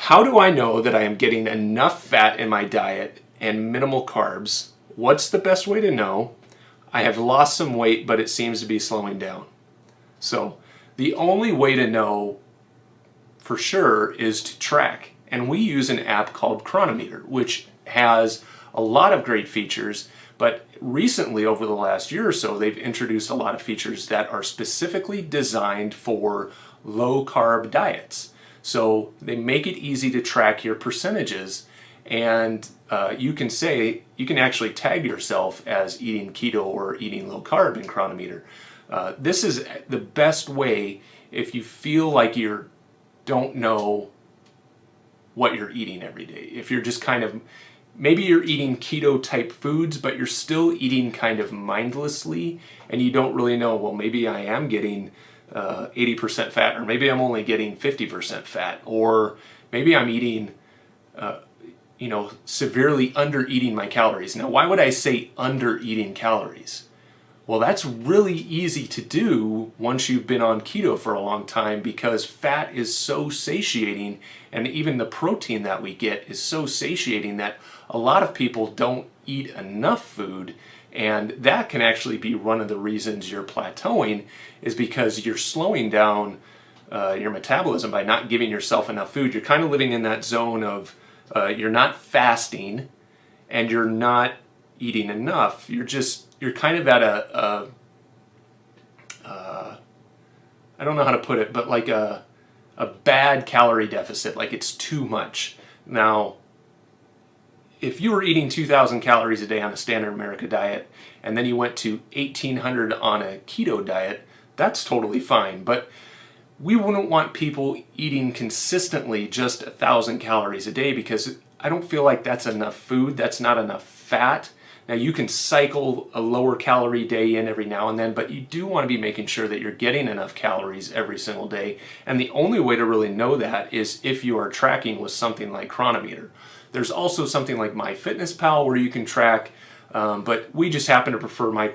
How do I know that I am getting enough fat in my diet and minimal carbs? What's the best way to know? I have lost some weight, but it seems to be slowing down. So the only way to know for sure is to track. And we use an app called Cronometer, which has a lot of great features, but recently over the last year or so, they've introduced a lot of features that are specifically designed for low carb diets. So they make it easy to track your percentages, and you can actually tag yourself as eating keto or eating low carb in Cronometer. This is the best way if you feel like you don't know what you're eating every day. If you're just kind of, maybe you're eating keto type foods, but you're still eating kind of mindlessly, and you don't really know, well, maybe I am getting 80% fat, or maybe I'm only getting 50% fat, or maybe I'm eating, severely under eating my calories. Now, why would I say under eating calories? Well, that's really easy to do once you've been on keto for a long time, because fat is so satiating, and even the protein that we get is so satiating that a lot of people don't eat enough food, and that can actually be one of the reasons you're plateauing, is because you're slowing down your metabolism by not giving yourself enough food. You're kind of living in that zone of you're not fasting and you're not eating enough. You're kind of at I don't know how to put it, but like a bad calorie deficit, like it's too much. Now, if you were eating 2,000 calories a day on a standard America diet, and then you went to 1,800 on a keto diet, that's totally fine. But we wouldn't want people eating consistently just 1,000 calories a day, because I don't feel like that's enough food. That's not enough fat. Now, you can cycle a lower calorie day in every now and then, but you do want to be making sure that you're getting enough calories every single day. And the only way to really know that is if you are tracking with something like Cronometer. There's also something like MyFitnessPal where you can track, but we just happen to prefer my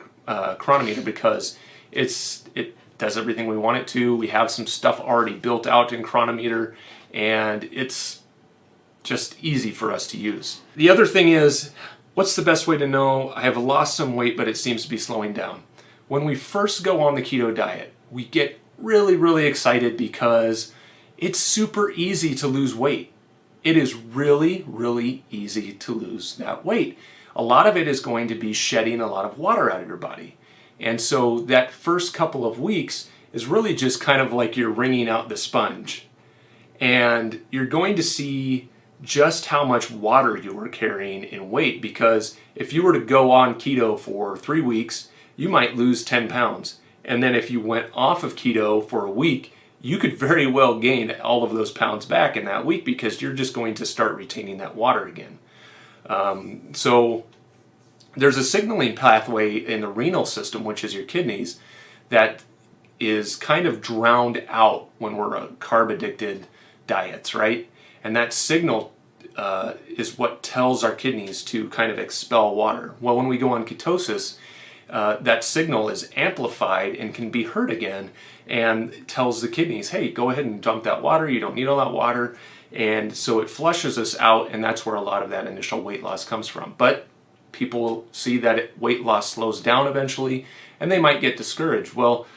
Cronometer because it does everything we want it to. We have some stuff already built out in Cronometer, and it's just easy for us to use. The other thing is, what's the best way to know I have lost some weight, but it seems to be slowing down? When we first go on the keto diet, we get really, really excited because it's super easy to lose weight. It is really, really easy to lose that weight. A lot of it is going to be shedding a lot of water out of your body. And so that first couple of weeks is really just kind of like you're wringing out the sponge. And you're going to see just how much water you were carrying in weight, because if you were to go on keto for 3 weeks, you might lose 10 pounds. And then if you went off of keto for a week, you could very well gain all of those pounds back in that week, because you're just going to start retaining that water again. So there's a signaling pathway in the renal system, which is your kidneys, that is kind of drowned out when we're on carb-addicted diets, right? And that signal is what tells our kidneys to kind of expel water. Well, when we go on ketosis, that signal is amplified and can be heard again, and tells the kidneys, hey, go ahead and dump that water, you don't need all that water. And so it flushes us out, and that's where a lot of that initial weight loss comes from. But people see that weight loss slows down eventually, and they might get discouraged. Well,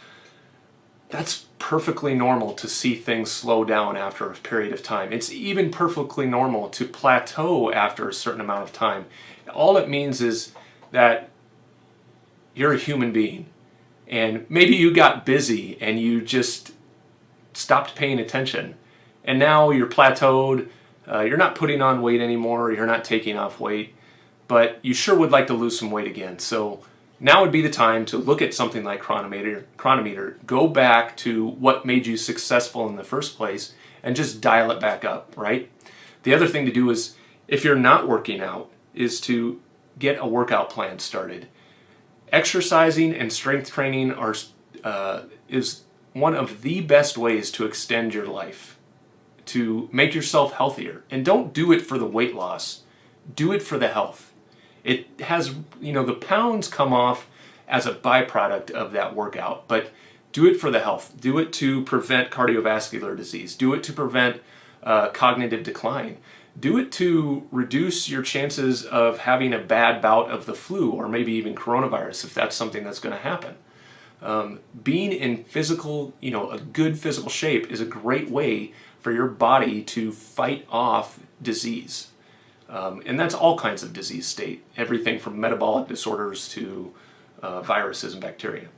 that's perfectly normal to see things slow down after a period of time. It's even perfectly normal to plateau after a certain amount of time. All it means is that you're a human being, and maybe you got busy and you just stopped paying attention, and now you're plateaued. You're not putting on weight anymore, you're not taking off weight, but you sure would like to lose some weight again. So now would be the time to look at something like Cronometer, go back to what made you successful in the first place, and just dial it back up, right? The other thing to do is, if you're not working out, is to get a workout plan started. Exercising and strength training is one of the best ways to extend your life, to make yourself healthier. And don't do it for the weight loss. Do it for the health. It has, the pounds come off as a byproduct of that workout, but do it for the health. Do it to prevent cardiovascular disease. Do it to prevent cognitive decline. Do it to reduce your chances of having a bad bout of the flu or maybe even coronavirus if that's something that's going to happen. Being in physical, a good physical shape is a great way for your body to fight off disease. And that's all kinds of disease state, everything from metabolic disorders to viruses and bacteria.